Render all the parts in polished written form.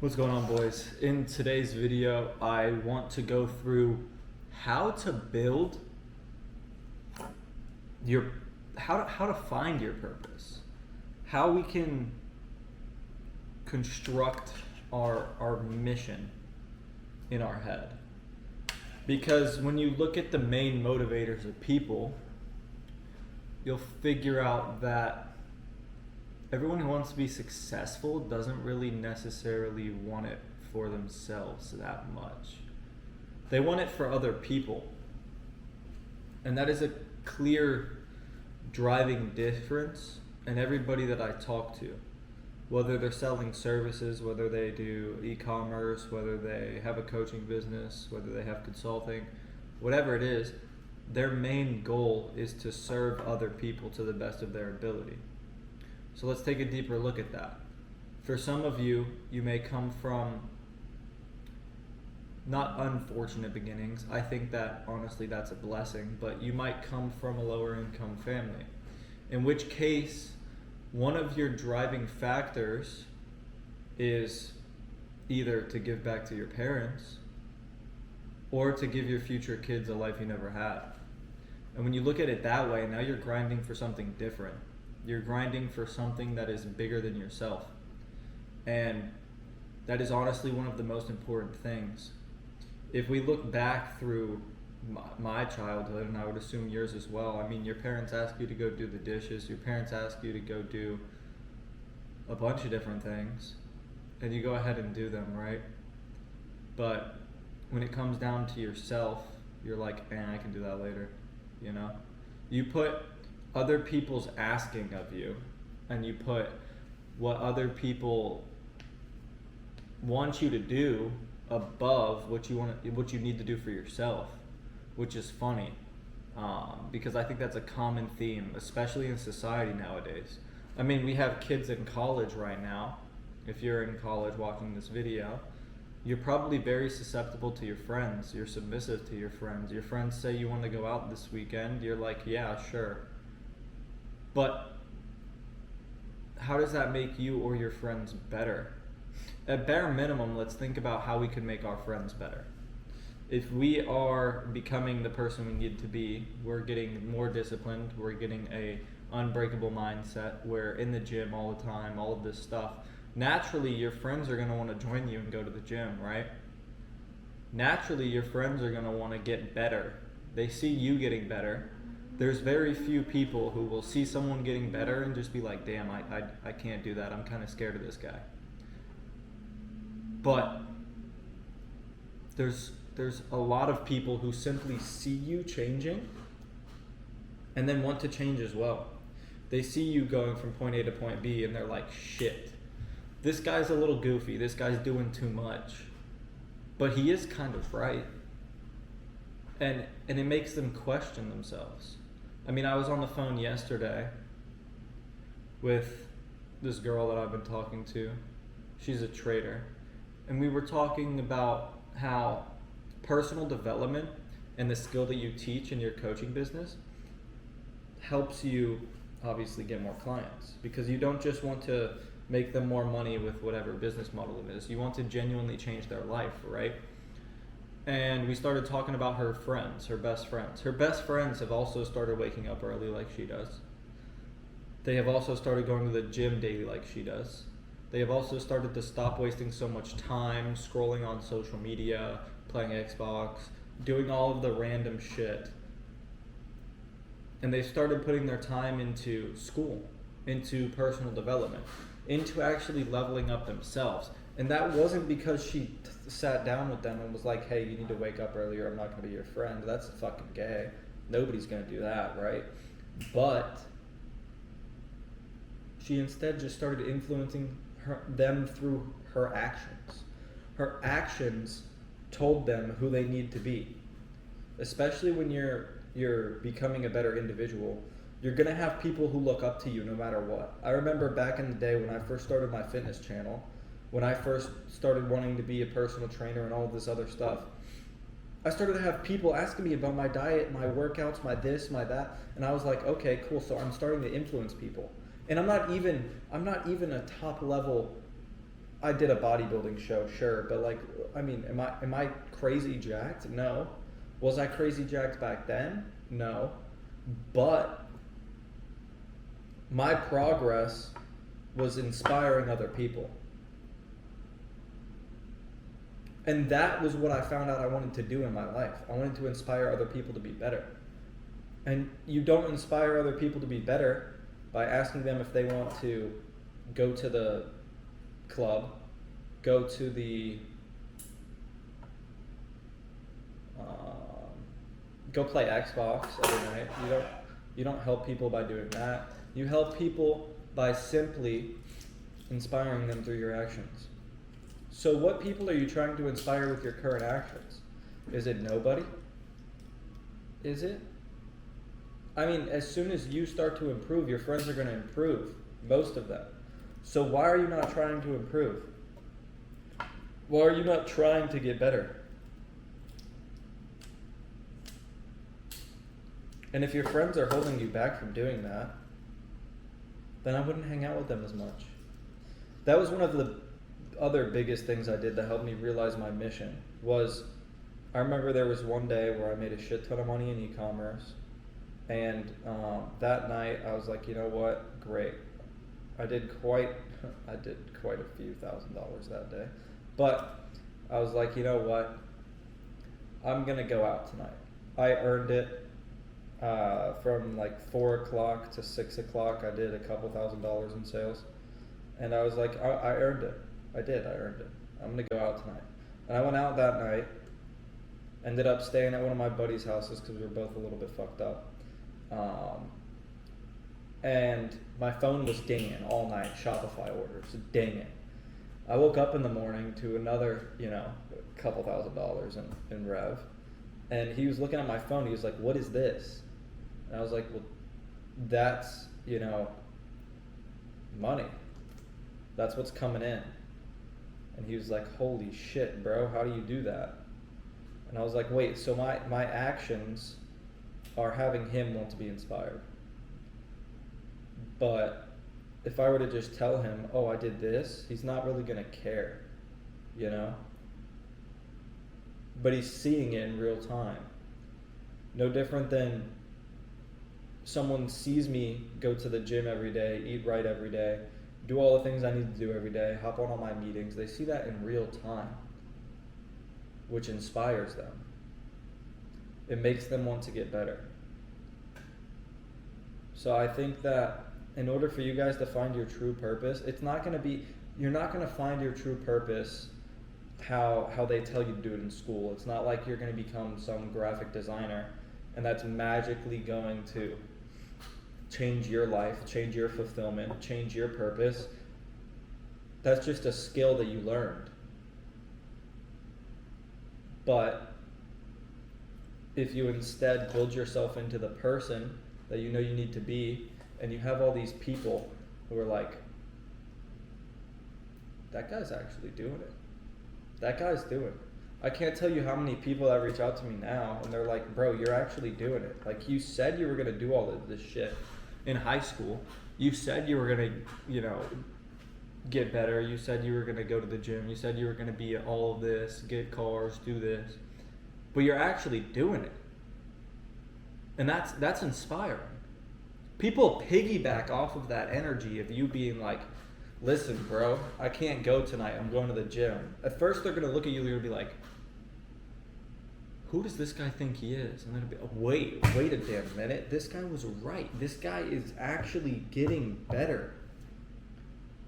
What's going on, boys? In today's video, I want to go through how to build how to find your purpose, how we can construct our mission in our head. Because when you look at the main motivators of people, you'll figure out that everyone who wants to be successful doesn't really necessarily want it for themselves that much. They want it for other people. And that is a clear driving difference in everybody that I talk to. Whether they're selling services, whether they do e-commerce, whether they have a coaching business, whether they have consulting, whatever it is, their main goal is to serve other people to the best of their ability. So let's take a deeper look at that. For some of you, you may come from not unfortunate beginnings. I think that honestly that's a blessing, but you might come from a lower income family. In which case, one of your driving factors is either to give back to your parents or to give your future kids a life you never had. And when you look at it that way, now you're grinding for something different. You're grinding for something that is bigger than yourself. And that is honestly one of the most important things. If we look back through my childhood, and I would assume yours as well, I mean, your parents ask you to go do the dishes, your parents ask you to go do a bunch of different things, and you go ahead and do them, right? But when it comes down to yourself, you're like, man, I can do that later, you know? You put other people's asking of you, and you put what other people want you to do above what you need to do for yourself, which is funny, because I think that's a common theme, especially in society nowadays. I mean, we have kids in college right now. If you're in college watching this video, you're probably very susceptible to your friends. You're submissive to your friends. Your friends say you want to go out this weekend. You're like, yeah, sure. But how does that make you or your friends better? At bare minimum, let's think about how we can make our friends better. If we are becoming the person we need to be, we're getting more disciplined, we're getting a unbreakable mindset, we're in the gym all the time, all of this stuff. Naturally, your friends are going to want to join you and go to the gym, right? Naturally, your friends are going to want to get better. They see you getting better. There's very few people who will see someone getting better and just be like, damn, I can't do that. I'm kind of scared of this guy. But there's a lot of people who simply see you changing and then want to change as well. They see you going from point A to point B and they're like, shit, this guy's a little goofy. This guy's doing too much. But he is kind of right. And it makes them question themselves. I mean, I was on the phone yesterday with this girl that I've been talking to. She's a trader. And we were talking about how personal development and the skill that you teach in your coaching business helps you obviously get more clients, because you don't just want to make them more money with whatever business model it is. You want to genuinely change their life, right? And we started talking about her friends, her best friends. Her best friends have also started waking up early like she does. They have also started going to the gym daily like she does. They have also started to stop wasting so much time scrolling on social media, playing Xbox, doing all of the random shit. And they started putting their time into school, into personal development, into actually leveling up themselves. And that wasn't because she sat down with them and was like, hey, you need to wake up earlier, I'm not going to be your friend. That's fucking gay. Nobody's going to do that, right? But she instead just started influencing them through her actions. Her actions told them who they need to be. Especially when you're becoming a better individual, you're going to have people who look up to you no matter what. I remember back in the day when I first started my fitness channel, when I first started wanting to be a personal trainer and all of this other stuff, I started to have people asking me about my diet, my workouts, my this, my that, and I was like, okay, cool, so I'm starting to influence people. And I'm not even a top level I did a bodybuilding show, sure, but like, I mean, am I crazy jacked? No. Was I crazy jacked back then? No. But my progress was inspiring other people. And that was what I found out I wanted to do in my life. I wanted to inspire other people to be better. And you don't inspire other people to be better by asking them if they want to go to the club, go to the go play Xbox every night. You don't help people by doing that. You help people by simply inspiring them through your actions. So what people are you trying to inspire with your current actions? Is it nobody? Is it? I mean, as soon as you start to improve, your friends are going to improve, most of them. So why are you not trying to improve? Why are you not trying to get better? And if your friends are holding you back from doing that, then I wouldn't hang out with them as much. That was one of the other biggest things I did that helped me realize my mission. I remember there was one day where I made a shit ton of money in e-commerce, and that night I was like, you know what, great. I did quite a few $1,000s that day, but I was like, you know what, I'm gonna go out tonight. I earned it. From like 4 o'clock to 6 o'clock, I did a couple $1,000s in sales, and I was like, I earned it. I earned it. I'm gonna go out tonight. And I went out that night, ended up staying at one of my buddies' houses because we were both a little bit fucked up. And my phone was dinging all night, Shopify orders, dinging. I woke up in the morning to another, couple $1,000s in rev. And he was looking at my phone, he was like, what is this? And I was like, well, that's, money. That's what's coming in. And he was like, holy shit, bro, how do you do that? And I was like, wait, so my actions are having him want to be inspired. But if I were to just tell him, oh, I did this, he's not really going to care, But he's seeing it in real time. No different than someone sees me go to the gym every day, eat right every day, do all the things I need to do every day, hop on all my meetings. They see that in real time, which inspires them. It makes them want to get better. So I think that in order for you guys to find your true purpose, you're not going to find your true purpose how they tell you to do it in school. It's not like you're going to become some graphic designer and that's magically going to change your life, change your fulfillment, change your purpose. That's just a skill that you learned. But if you instead build yourself into the person that you know you need to be, and you have all these people who are like, that guy's actually doing it. That guy's doing it. I can't tell you how many people that reach out to me now and they're like, bro, you're actually doing it. Like, you said you were going to do all of this shit in high school. You said you were going to, get better. You said you were going to go to the gym. You said you were going to be all of this, get cars, do this. But you're actually doing it. And that's inspiring. People piggyback off of that energy of you being like, listen, bro, I can't go tonight. I'm going to the gym. At first, they're going to look at you and be like, who does this guy think he is? And they're going to be, wait a damn minute. This guy was right. This guy is actually getting better.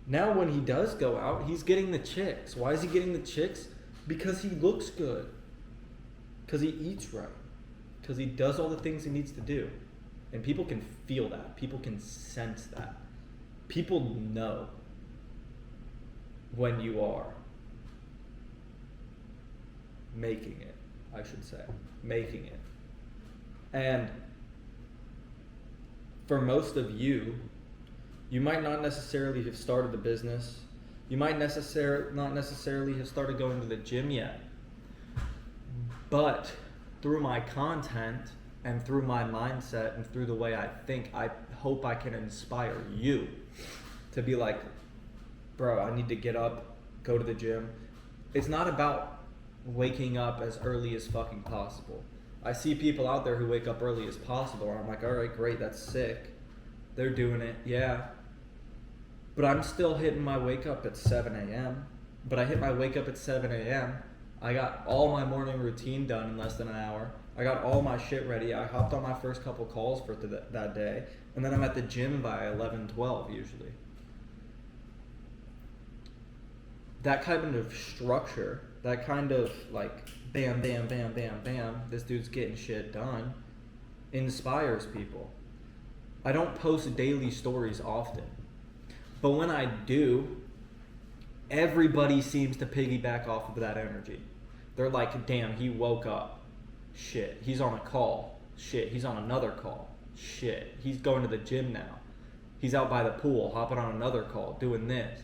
Now, when he does go out, he's getting the chicks. Why is he getting the chicks? Because he looks good. Because he eats right. Because he does all the things he needs to do. And people can feel that. People can sense that. People know when you are making it, I should say. Making it. And for most of you, you might not necessarily have started the business. You might not necessarily have started going to the gym yet. But through my content and through my mindset and through the way I think, I hope I can inspire you to be like, bro, I need to get up go to the gym. It's not about waking up as early as fucking possible. I see people out there who wake up early as possible, and I'm like, all right, great, that's sick. They're doing it, yeah. But I'm still hitting my wake up at 7 a.m. But I hit my wake up at 7 a.m. I got all my morning routine done in less than an hour. I got all my shit ready. I hopped on my first couple calls for that day. And then I'm at the gym by 11, 12 usually. That kind of structure, that kind of like bam, bam, bam, bam, bam, this dude's getting shit done, inspires people. I don't post daily stories often. But when I do, everybody seems to piggyback off of that energy. They're like, damn, he woke up. Shit, he's on a call. Shit, he's on another call. Shit, he's going to the gym now. He's out by the pool, hopping on another call, doing this.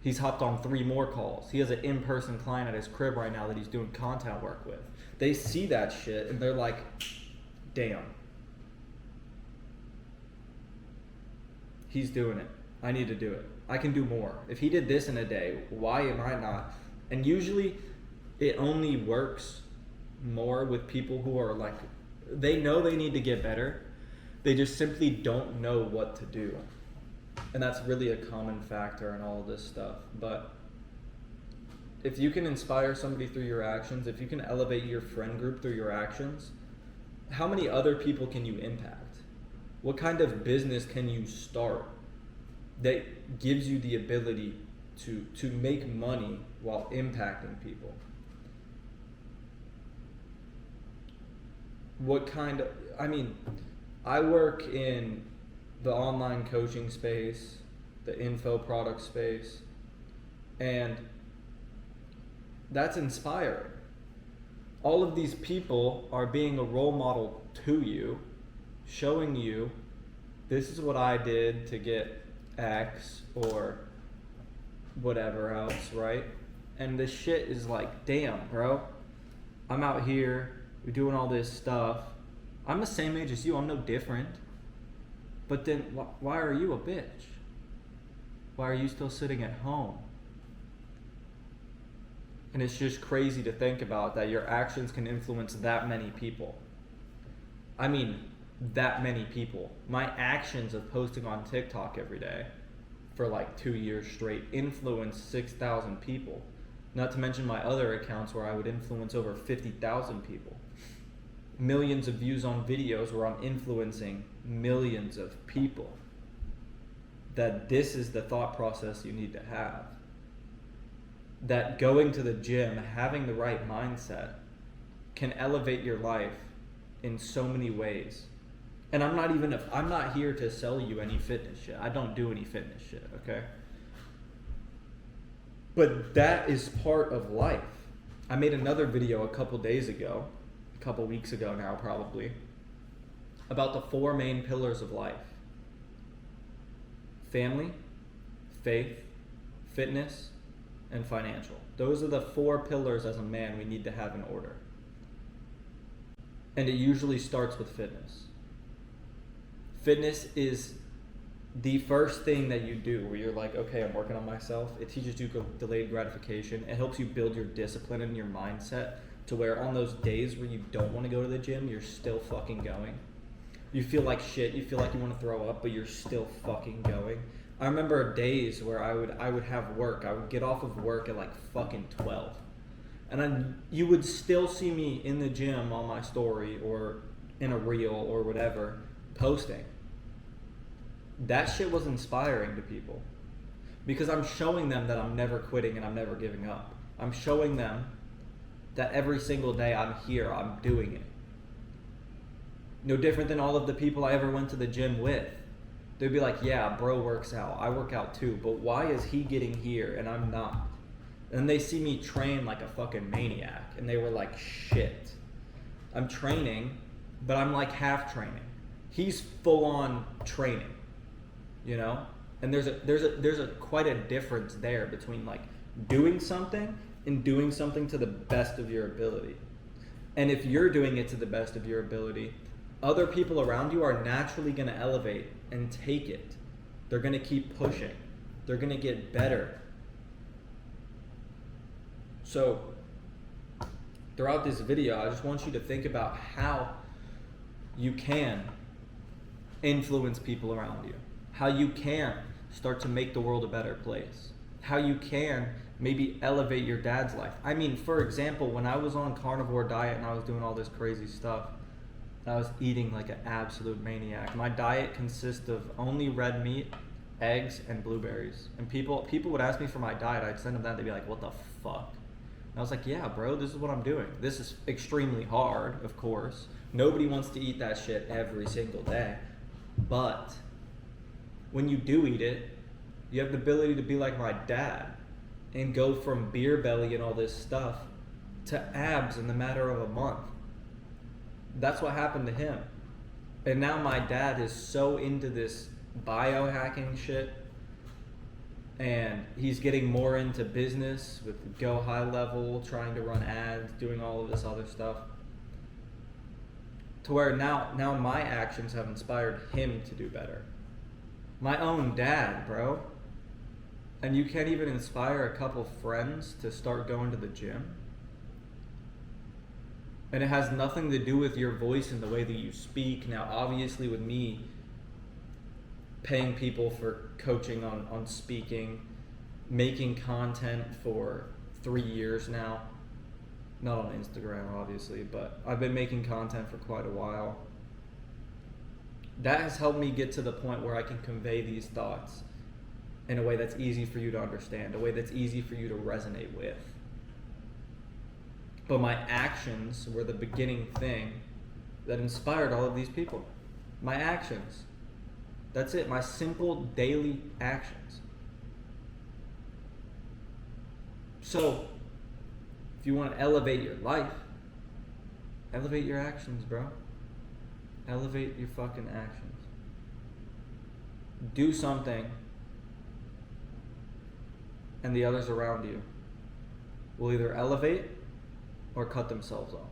He's hopped on 3 more calls. He has an in-person client at his crib right now that he's doing content work with. They see that shit and they're like, damn. He's doing it. I need to do it. I can do more. If he did this in a day, why am I not? And usually it only works more with people who are like, they know they need to get better. They just simply don't know what to do. And that's really a common factor in all of this stuff. But if you can inspire somebody through your actions, if you can elevate your friend group through your actions, how many other people can you impact? What kind of business can you start that gives you the ability to make money while impacting people? I work in the online coaching space, the info product space, and that's inspiring. All of these people are being a role model to you, showing you this is what I did to get X or whatever else, right? And this shit is like, damn, bro, I'm out here, we're doing all this stuff. I'm the same age as you, I'm no different. But then why are you a bitch? Why are you still sitting at home? And it's just crazy to think about that your actions can influence that many people. I mean, that many people. My actions of posting on TikTok every day for like 2 years straight influenced 6,000 people. Not to mention my other accounts where I would influence over 50,000 people. Millions of views on videos where I'm influencing millions of people. That this is the thought process you need to have. That going to the gym, having the right mindset, can elevate your life in so many ways. And I'm not here to sell you any fitness shit. I don't do any fitness shit, okay? But that is part of life. I made another video a couple weeks ago now probably, about the 4 main pillars of life. Family, faith, fitness, and financial. Those are the 4 pillars as a man we need to have in order. And it usually starts with fitness. Fitness is the first thing that you do where you're like, okay, I'm working on myself. It teaches you delayed gratification. It helps you build your discipline and your mindset to where on those days where you don't want to go to the gym, you're still fucking going. You feel like shit, you feel like you want to throw up, but you're still fucking going. I remember days where I would have work. I would get off of work at like fucking 12. And you would still see me in the gym on my story or in a reel or whatever, posting. That shit was inspiring to people because I'm showing them that I'm never quitting and I'm never giving up. I'm showing them that every single day I'm here, I'm doing it. No different than all of the people I ever went to the gym with. They'd be like, yeah, bro works out. I work out too, but why is he getting here and I'm not? And they see me train like a fucking maniac and they were like, shit. I'm training, but I'm like half training. He's full on training, you know? And there's a quite a difference there between like doing something and doing something to the best of your ability. And if you're doing it to the best of your ability, other people around you are naturally going to elevate and take it. They're going to keep pushing. They're going to get better. So throughout this video, I just want you to think about how you can influence people around you, how you can start to make the world a better place, how you can maybe elevate your dad's life. I mean, for example, when I was on carnivore diet and I was doing all this crazy stuff, I was eating like an absolute maniac. My diet consists of only red meat, eggs, and blueberries. And people would ask me for my diet. I'd send them that. They'd be like, what the fuck? And I was like, yeah, bro, this is what I'm doing. This is extremely hard, of course. Nobody wants to eat that shit every single day. But when you do eat it, you have the ability to be like my dad and go from beer belly and all this stuff to abs in the matter of a month. That's what happened to him. And now my dad is so into this biohacking shit, and he's getting more into business with Go High Level, trying to run ads, doing all of this other stuff, to where now my actions have inspired him to do better. My own dad, bro. And you can't even inspire a couple friends to start going to the gym? And it has nothing to do with your voice and the way that you speak. Now, obviously, with me paying people for coaching on speaking, making content for 3 years now, not on Instagram, obviously, but I've been making content for quite a while. That has helped me get to the point where I can convey these thoughts in a way that's easy for you to understand, a way that's easy for you to resonate with. But my actions were the beginning thing that inspired all of these people. My actions. That's it. My simple daily actions. So, if you want to elevate your life, elevate your actions, bro. Elevate your fucking actions. Do something, and the others around you will either elevate or cut themselves off.